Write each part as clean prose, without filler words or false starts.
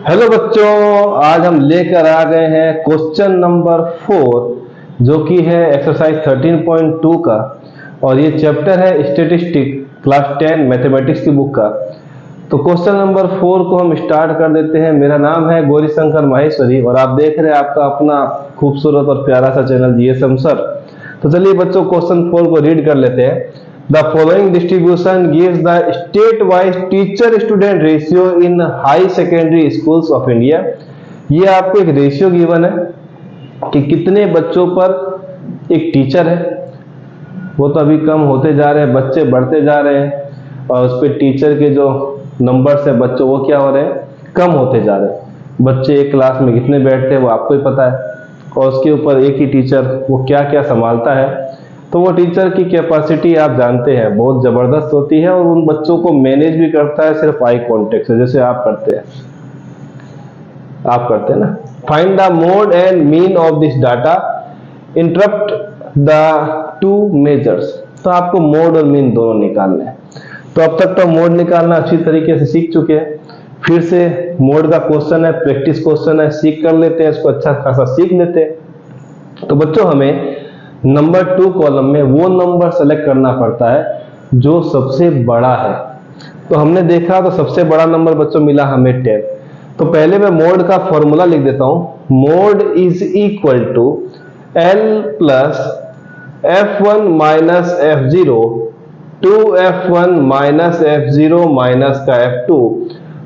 Hello बच्चों, आज हम लेकर आ गए हैं क्वेश्चन नंबर 4 जो कि है एक्सरसाइज 13.2 का। और ये चैप्टर है स्टैटिस्टिक क्लास 10 मैथमेटिक्स की बुक का। तो क्वेश्चन नंबर 4 को हम स्टार्ट कर देते हैं। मेरा नाम है गौरीशंकर माहेश्वरी और आप देख रहे हैं आपका अपना खूबसूरत और प्यारा सा चैनल जीएसएम सर। तो चलिए बच्चों, क्वेश्चन 4 को रीड कर लेते हैं। The following distribution gives the state-wise teacher-student ratio in high secondary schools of India। ये आपको एक रेशियो गिवन है कि कितने बच्चों पर एक टीचर है। वो तो अभी कम होते जा रहे हैं, बच्चे बढ़ते जा रहे हैं और उस पर टीचर के जो नंबर्स है बच्चों वो क्या हो रहे हैं, कम होते जा रहे हैं। बच्चे एक क्लास में कितने बैठते हैं वो आपको ही पता है, और उसके ऊपर एक ही टीचर वो क्या क्या संभालता है। तो वो टीचर की कैपेसिटी आप जानते हैं बहुत जबरदस्त होती है और उन बच्चों को मैनेज भी करता है सिर्फ आई कांटेक्ट से, जैसे आप करते हैं ना। Find the mode and mean of this data, interrupt the two measures. तो आपको मोड और मीन दोनों निकालने हैं। तो अब तक तो मोड निकालना अच्छी तरीके से सीख चुके हैं। फिर से मोड का क्वेश्चन है, प्रैक्टिस क्वेश्चन है, सीख कर लेते हैं, इसको अच्छा खासा सीख लेते हैं। तो बच्चों हमें नंबर 2 कॉलम में वो नंबर सेलेक्ट करना पड़ता है जो सबसे बड़ा है। तो हमने देखा तो सबसे बड़ा नंबर बच्चों मिला हमें 10। तो पहले मैं मोड का फॉर्मूला लिख देता हूं। Mode is equal to L plus F1 minus F0 2F1 minus F0 minus का F2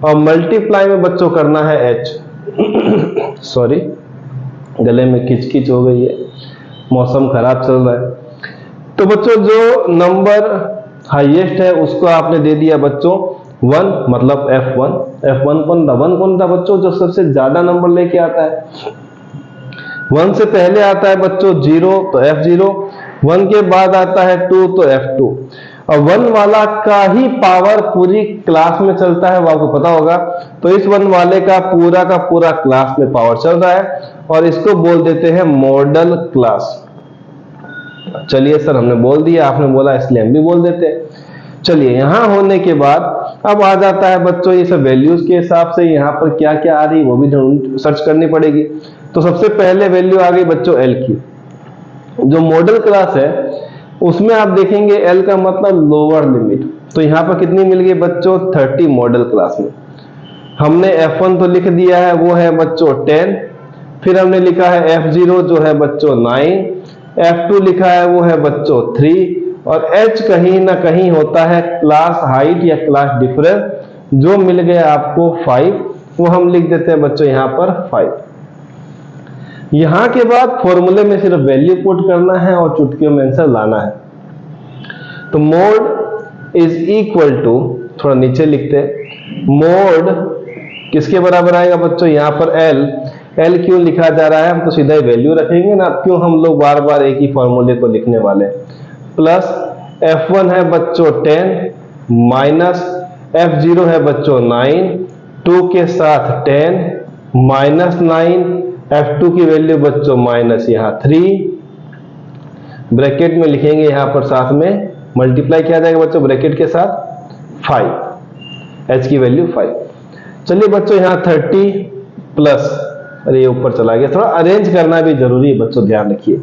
और मल्टीप्लाई में बच्चों करना है H। सॉरी, गले में किचकिच हो गई है, मौसम खराब चल रहा है। तो बच्चों जो नंबर हाईएस्ट है उसको आपने दे दिया बच्चों 1, मतलब F1। F1 कौन था बच्चों, जो सबसे ज्यादा नंबर लेके आता है। 1 से पहले आता है बच्चों 0 तो F0, 1 के बाद आता है 2 तो F2। और 1 वाला का ही पावर पूरी क्लास में चलता है, वो आपको पता होगा। तो इस 1 वाले का पूरा क्लास में पावर चल रहा है और इसको बोल देते हैं मॉडल क्लास। चलिए सर, हमने बोल दिया, आपने बोला इसलिए हम भी बोल देते हैं। चलिए, यहां होने के बाद अब आ जाता है बच्चों ये सब वैल्यूज के हिसाब से यहाँ पर क्या क्या आ रही वो भी सर्च करनी पड़ेगी। तो सबसे पहले वैल्यू आ गई बच्चों L की। जो मॉडल क्लास है उसमें आप देखेंगे L का मतलब लोअर लिमिट। तो यहाँ पर कितनी मिल गई बच्चों 30 मॉडल क्लास में। हमने F1 तो लिख दिया है, वो है बच्चों 10। फिर हमने लिखा है F0 जो है बच्चों 9, F2 लिखा है वो है बच्चों 3 और H कहीं ना कहीं होता है क्लास हाइट या क्लास डिफरेंस, जो मिल गया आपको 5। वो हम लिख देते हैं बच्चों यहाँ पर 5। यहां के बाद फॉर्मूले में सिर्फ वैल्यू पुट करना है और चुटकियों में आंसर लाना है। तो मोड इज इक्वल टू, थोड़ा नीचे लिखते हैं, मोड किसके बराबर आएगा बच्चों, यहां पर L क्यों लिखा जा रहा है, हम तो सीधा ही वैल्यू रखेंगे ना, क्यों हम लोग बार बार एक ही फॉर्मूले को लिखने वाले। प्लस F1 है बच्चों 10 माइनस F0 है बच्चों 9, 2 के साथ 10 माइनस 9, F2 की वैल्यू बच्चों माइनस यहाँ 3, ब्रैकेट में लिखेंगे यहाँ पर साथ में मल्टीप्लाई किया जाएगा बच्चों ब्रैकेट के साथ 5, H की वैल्यू 5। चलिए बच्चों यहाँ 30 प्लस, अरे ऊपर चला गया, थोड़ा अरेंज करना भी जरूरी है बच्चों, ध्यान रखिए।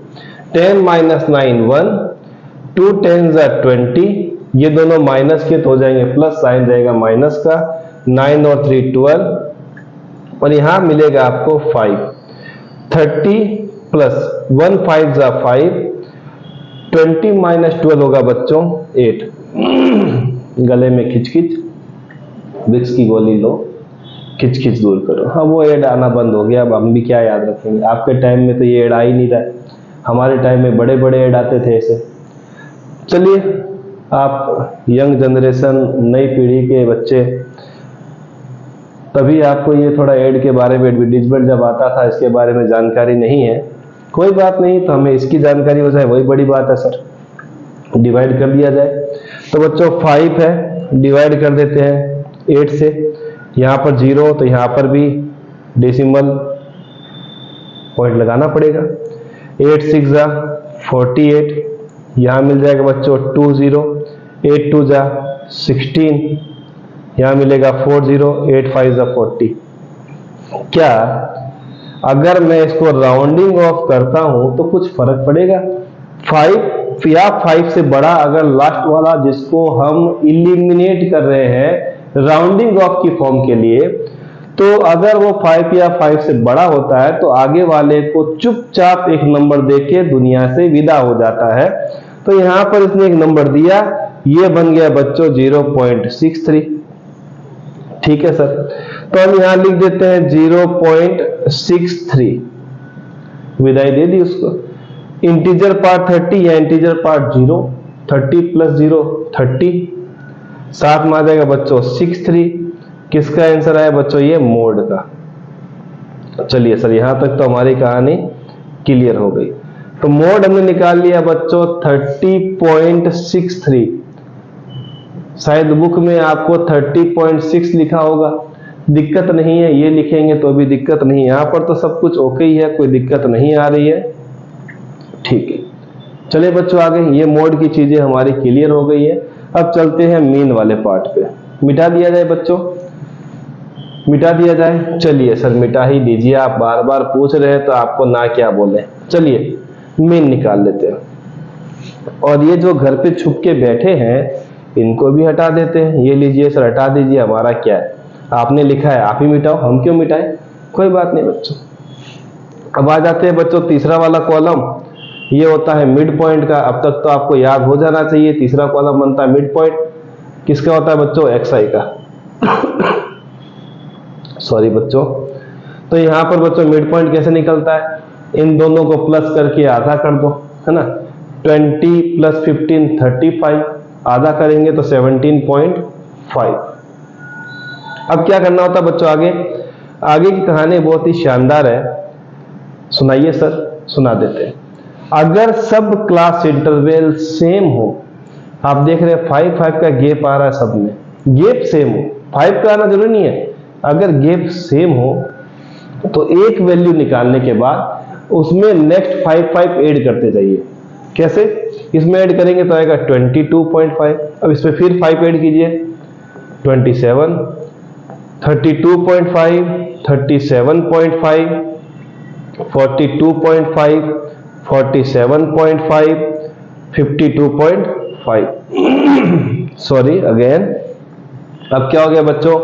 10 माइनस 9 1, 2 10 20, ये दोनों माइनस के तो हो जाएंगे प्लस, साइन रहेगा माइनस का। 9 और 3 12 और यहां मिलेगा आपको 5। 30 प्लस 1 5 जा 5, 20 माइनस 12 होगा बच्चों 8। गले में खिचखिच, विक्स की गोली लो, खिचखिच दूर करो। हाँ, वो एड आना बंद हो गया, अब हम भी क्या याद रखेंगे। आपके टाइम में तो ये एड आ ही नहीं रहा है, हमारे टाइम में बड़े बड़े एड आते थे ऐसे। चलिए, आप यंग जनरेशन, नई पीढ़ी के बच्चे, तभी आपको ये थोड़ा एड के बारे में, एडवर्टीजमेंट जब आता था इसके बारे में जानकारी नहीं है। कोई बात नहीं, तो हमें इसकी जानकारी हो जाए वही बड़ी बात है सर। डिवाइड कर दिया जाए तो बच्चों 5 है, डिवाइड कर देते हैं 8 से। यहाँ पर 0 तो यहाँ पर भी डेसिमल पॉइंट लगाना पड़ेगा। 8 6 जा 48, यहाँ मिल जाएगा बच्चों 2 0, 8 2 जा 16, यहाँ मिलेगा 4 0, 8 5 जा 40। क्या अगर मैं इसको राउंडिंग ऑफ करता हूं तो कुछ फर्क पड़ेगा? 5 या 5 से बड़ा अगर लास्ट वाला जिसको हम इलिमिनेट कर रहे हैं राउंडिंग ऑफ की फॉर्म के लिए, तो अगर वो 5 या 5 से बड़ा होता है तो आगे वाले को चुपचाप एक नंबर देके दुनिया से विदा हो जाता है। तो यहां पर इसने एक नंबर दिया, ये बन गया बच्चों 0.63। ठीक है सर, तो हम यहां लिख देते हैं 0.63, विदाई दे दी उसको। इंटीजर पार्ट 30 या इंटीजर पार्ट 0, 30 प्लस 0 30, साथ में आ जाएगा बच्चों 63। किसका आंसर आया बच्चों? ये मोड का। चलिए सर, यहां तक तो हमारी कहानी क्लियर हो गई। तो मोड हमने निकाल लिया बच्चों 30.63। शायद बुक में आपको 30.6 लिखा होगा, दिक्कत नहीं है, ये लिखेंगे तो भी दिक्कत नहीं है। यहां पर तो सब कुछ ओके ही है, कोई दिक्कत नहीं आ रही है। ठीक है, चलिए बच्चों आगे, ये मोड की चीजें हमारी क्लियर हो गई है। अब चलते हैं मीन वाले पार्ट पे। मिटा दिया जाए बच्चों, मिटा दिया जाए। चलिए सर मिटा ही दीजिए, आप बार बार पूछ रहे हैं तो आपको ना क्या बोले। चलिए मीन निकाल लेते हैं, और ये जो घर पे छुप के बैठे हैं इनको भी हटा देते हैं। ये लीजिए सर, हटा दीजिए, हमारा क्या है, आपने लिखा है आप ही मिटाओ, हम क्यों मिटाएं, कोई बात नहीं बच्चों। अब आ जाते हैं बच्चों तीसरा वाला कॉलम, ये होता है मिड पॉइंट का। अब तक तो आपको याद हो जाना चाहिए, तीसरा कॉलम बनता है मिड पॉइंट। किसका होता है बच्चों? एक्सआई का। सॉरी बच्चों, तो यहां पर बच्चों मिड पॉइंट कैसे निकलता है? इन दोनों को प्लस करके आधा कर दो, है ना। 20 प्लस 15 35, आधा करेंगे तो 17.5। अब क्या करना होता है बच्चों आगे? आगे की कहानी बहुत ही शानदार है, सुनाइए सर। सुना देते हैं। अगर सब क्लास इंटरवल सेम हो, आप देख रहे हैं 5 का गैप आ रहा है, सब में गैप सेम हो, 5 का आना जरूरी नहीं है। अगर गैप सेम हो तो एक वैल्यू निकालने के बाद उसमें नेक्स्ट 5 ऐड करते जाइए। कैसे? इसमें ऐड करेंगे तो आएगा 22.5। अब इसमें फिर 5 ऐड कीजिए, 27, 32.5, 37.5, 42.5, 47.5, 52.5। Sorry again. अब क्या हो गया बच्चों?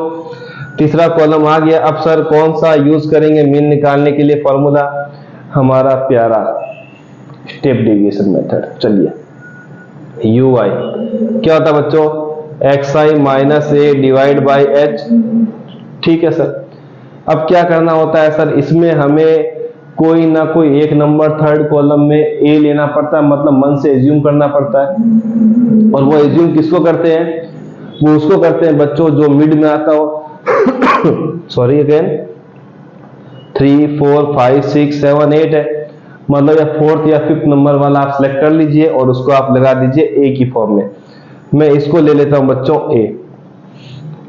तीसरा कॉलम आ गया। अब सर कौन सा यूज करेंगे मीन निकालने के लिए? फॉर्मूला हमारा प्यारा स्टेप डेविएशन मेथड। चलिए यूआई क्या होता है बच्चों? XI minus A divide by H. ठीक है सर। अब क्या करना होता है सर? इसमें हमें कोई ना कोई एक नंबर थर्ड कॉलम में ए लेना पड़ता है, मतलब मन से एज्यूम करना पड़ता है। और वो एज्यूम किसको करते हैं? वो उसको करते हैं बच्चों जो मिड में आता हो। सॉरी अगेन, 3 4 5 6 7 8 है, मतलब या 4th या 5th नंबर वाला आप सेलेक्ट कर लीजिए और उसको आप लगा दीजिए ए की फॉर्म में। मैं इसको ले लेता हूं बच्चों ए,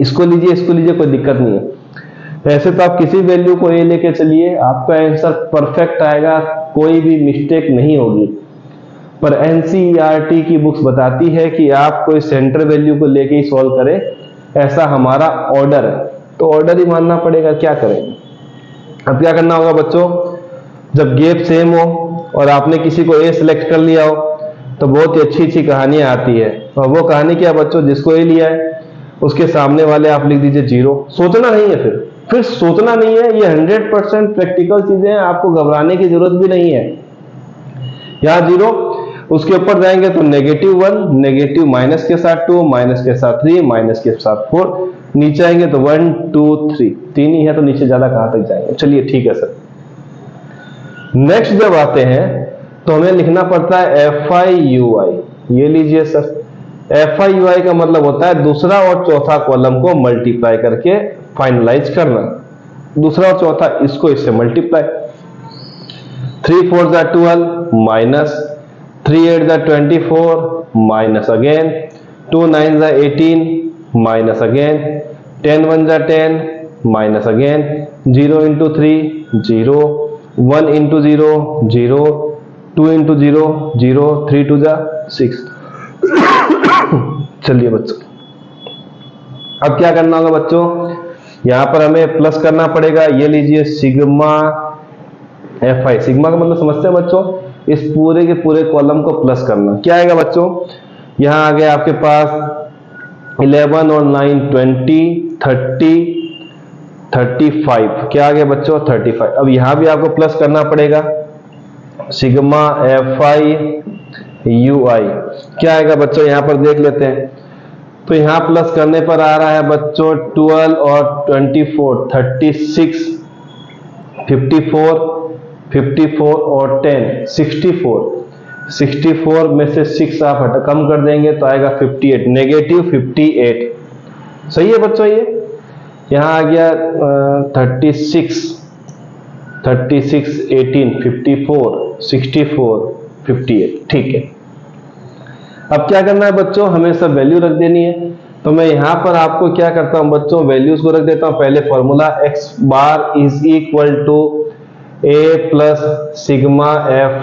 इसको लीजिए, इसको लीजिए, कोई दिक्कत नहीं है। ऐसे तो आप किसी वैल्यू को ए लेके चलिए, आपका आंसर परफेक्ट आएगा, कोई भी मिस्टेक नहीं होगी। पर एनसीईआरटी की बुक्स बताती है कि आप कोई सेंटर वैल्यू को लेके ही सॉल्व करें, ऐसा हमारा ऑर्डर है, तो ऑर्डर ही मानना पड़ेगा, क्या करेंगे। अब क्या करना होगा बच्चों? जब गैप सेम हो और आपने किसी को ए सिलेक्ट कर लिया हो तो बहुत ही अच्छी अच्छी कहानियां आती है। और वो कहानी क्या बच्चों? जिसको ए लिया है उसके सामने वाले आप लिख दीजिए 0। सोचना नहीं है, फिर सोचना नहीं है, ये 100% प्रैक्टिकल चीजें हैं, आपको घबराने की जरूरत भी नहीं है। यहां 0, उसके ऊपर जाएंगे तो -1, नेगेटिव माइनस के साथ 2, माइनस के साथ 3, माइनस के साथ 4, नीचे आएंगे तो 1 2 3, 3 ही है तो नीचे ज्यादा कहां तक जाएंगे। चलिए ठीक है सर। नेक्स्ट जब आते हैं तो हमें लिखना पड़ता है FIUI। ये लीजिए सर, FIUI का मतलब होता है दूसरा और चौथा कॉलम को मल्टीप्लाई करके फाइनलाइज करना। दूसरा और चौथा इसको इससे मल्टीप्लाई। 3 4 जा 12 माइनस 3 8 जा 24 माइनस अगेन 2 9 जा 18 माइनस अगेन 10 1 जा 10 minus again 0 into 3 0 1 into 0 0 2 into 0 0 3 2 जा 6। चलिए बच्चों, अब क्या करना होगा बच्चों? यहां पर हमें प्लस करना पड़ेगा, ये लीजिए सिग्मा fi। सिग्मा का मतलब समझते हैं बच्चों, इस पूरे के पूरे कॉलम को प्लस करना। क्या आएगा बच्चों, यहां आ गया आपके पास 11 और 9 20 30 35। क्या आ गया बच्चों 35। अब यहां भी आपको प्लस करना पड़ेगा, सिग्मा fi ui। क्या आएगा बच्चों, यहां पर देख लेते हैं। तो यहां प्लस करने पर आ रहा है बच्चों 12 और 24 36 54 54 और 10 64 में से 6 आप कम कर देंगे तो आएगा 58, नेगेटिव 58। सही है बच्चों। ये यहां आ गया 36 18 54 64 58। ठीक है, अब क्या करना है बच्चों, हमें सब वैल्यू रख देनी है। तो मैं यहां पर आपको क्या करता हूं बच्चों, वैल्यूज को रख देता हूं। पहले formula x bar is equal to a plus sigma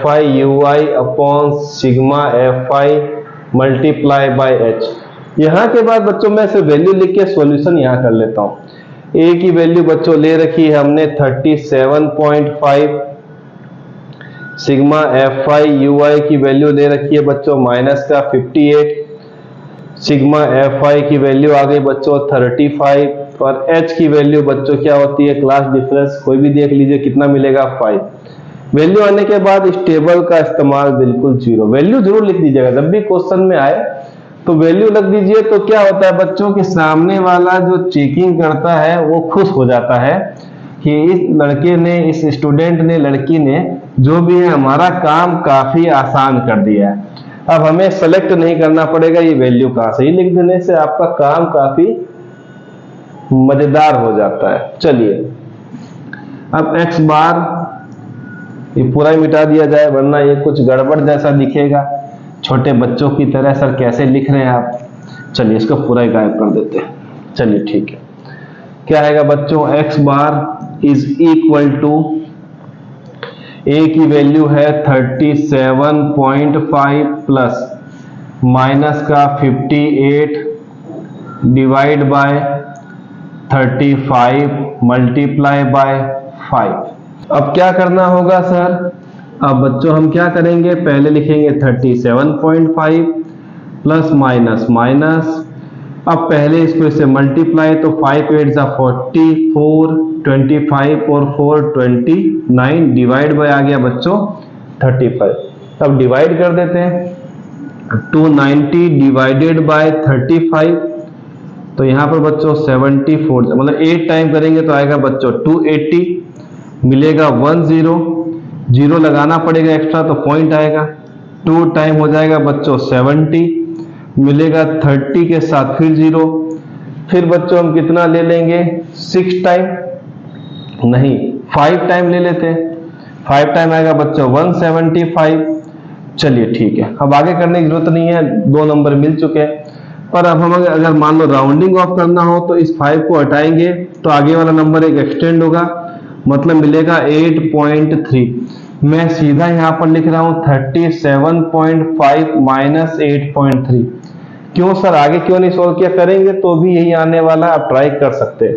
fi ui upon sigma fi multiply by h। यहां के बाद बच्चों मैं इसे वैल्यू लिख के सॉल्यूशन यहां कर लेता हूं। a की वैल्यू बच्चों ले रखी है हमने 37.5, सिग्मा fi ui की वैल्यू ले रखी है बच्चों माइनस का 58, सिग्मा fi की वैल्यू आ गई बच्चों 35 और h की वैल्यू बच्चों क्या होती है, क्लास डिफरेंस कोई भी देख लीजिए कितना मिलेगा 5। वैल्यू आने के बाद इस टेबल का इस्तेमाल बिल्कुल जीरो, वैल्यू जरूर लिख दीजिएगा जब भी क्वेश्चन में आए तो वैल्यू लग दीजिए। तो क्या होता है बच्चों कि सामने वाला जो चेकिंग करता है वो खुश हो जाता है कि इस लड़के ने, इस स्टूडेंट ने, लड़की ने जो भी है हमारा काम काफी आसान कर दिया है। अब हमें सेलेक्ट नहीं करना पड़ेगा ये वैल्यू कहां से, लिख देने से आपका काम काफी मजेदार हो जाता है। चलिए अब x बार ये पूरा ही मिटा दिया जाए वरना ये कुछ गड़बड़ जैसा दिखेगा, छोटे बच्चों की तरह सर कैसे लिख रहे हैं आप। चलिए इसको पूरा ही गायब कर देते हैं। चलिए ठीक है, क्या आएगा बच्चों, x bar is equal to a की वैल्यू है 37.5 प्लस माइनस का 58 डिवाइड बाय 35 मल्टीप्लाई बाय 5। अब क्या करना होगा सर, अब बच्चों हम क्या करेंगे, पहले लिखेंगे 37.5 प्लस माइनस माइनस, अब पहले इसको इससे मल्टीप्लाई तो 5 8 जा 44 25 और 4 29 डिवाइड बाय आ गया बच्चों 35। अब डिवाइड कर देते हैं, 290 डिवाइडेड बाय 35 तो यहां पर बच्चों 74 मतलब 8 टाइम करेंगे तो आएगा बच्चों 280, मिलेगा 10 जीरो लगाना पड़ेगा एक्स्ट्रा तो पॉइंट आएगा, 2 टाइम हो जाएगा बच्चों 70, मिलेगा 30 के साथ फिर 0, फिर बच्चों हम कितना ले लेंगे 6 टाइम, नहीं 5 टाइम ले लेते हैं, 5 टाइम आएगा बच्चों 175। चलिए ठीक है, अब आगे करने की जरूरत नहीं है, 2 नंबर मिल चुके हैं। पर अब हम अगर मान लो राउंडिंग ऑफ करना हो तो इस 5 को हटाएंगे तो आगे वाला नंबर एक एक्सटेंड होगा, मतलब मिलेगा 8.3। मैं सीधा यहां पर लिख रहा हूं 37.5 माइनस 8.3। क्यों सर आगे क्यों नहीं सोल्व किया, करेंगे तो भी यही आने वाला, आप ट्राई कर सकते हैं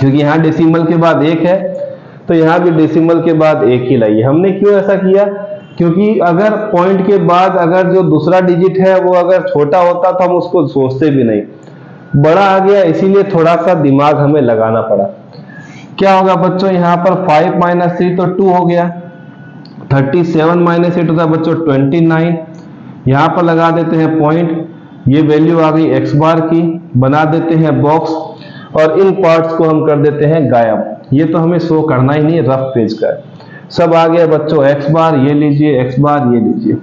क्योंकि यहां डेसिमल के बाद 1 है तो यहां भी डेसिमल के बाद 1 ही लाइए। हमने क्यों ऐसा किया, क्योंकि अगर पॉइंट के बाद अगर जो दूसरा डिजिट है वो अगर छोटा होता तो हम उसको सोचते भी नहीं, बड़ा आ गया इसीलिए थोड़ा सा दिमाग हमें लगाना पड़ा। क्या होगा बच्चों, यहां पर 5 माइनस 3 तो 2 हो गया, 37 माइनस 8 होता है बच्चों 29, यहां पर लगा देते हैं पॉइंट, ये वैल्यू आ गई x बार की, बना देते हैं बॉक्स और इन पार्ट्स को हम कर देते हैं गायब। ये तो हमें शो करना ही नहीं, रफ पेज का है। सब आ गया बच्चों x बार, ये लीजिए x बार, ये लीजिए।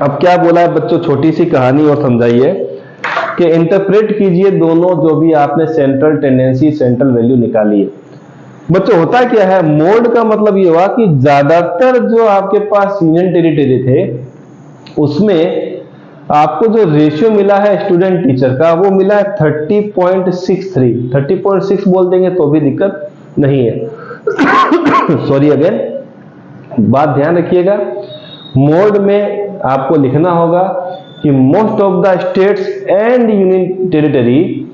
अब क्या बोला है बच्चों, छोटी सी कहानी और समझाइए कि इंटरप्रेट कीजिए दोनों जो भी आपने सेंट्रल टेंडेंसी सेंट्रल वैल्यू निकाली है। बच्चों होता क्या है, मोड का मतलब ये हुआ कि ज्यादातर जो आपके पास यूनियन टेरिटरी थे उसमें आपको जो रेशियो मिला है स्टूडेंट टीचर का वो मिला है 30.63। 30.6 बोल देंगे तो भी दिक्कत नहीं है। सॉरी अगेन, बात ध्यान रखिएगा, मोड में आपको लिखना होगा कि most of the states and union territory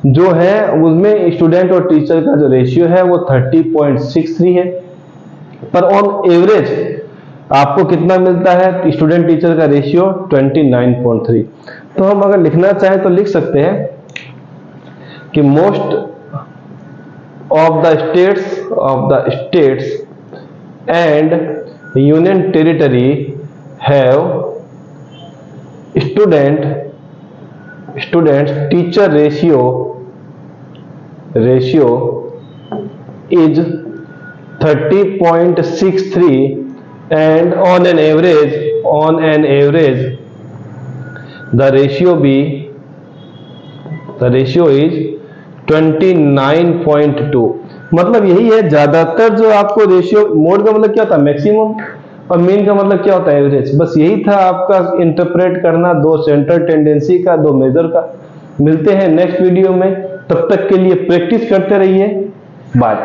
जो है उसमें स्टूडेंट और टीचर का जो रेशियो है वो 30.63 है, पर ऑन एवरेज आपको कितना मिलता है स्टूडेंट टीचर का रेशियो 29.3। तो हम अगर लिखना चाहें तो लिख सकते हैं कि most of the states and union territory have student teacher ratio is 30.63 and on an average the ratio is 29.2। मतलब यही है, ज्यादातर जो आपको रेशियो, मोड का मतलब क्या होता है मैक्सिमम, और मीन का मतलब क्या होता है एवरेज। बस यही था आपका इंटरप्रेट करना दो सेंट्रल टेंडेंसी का, दो मेजर का। मिलते हैं नेक्स्ट वीडियो में, तब तक के लिए प्रैक्टिस करते रहिए। बाय।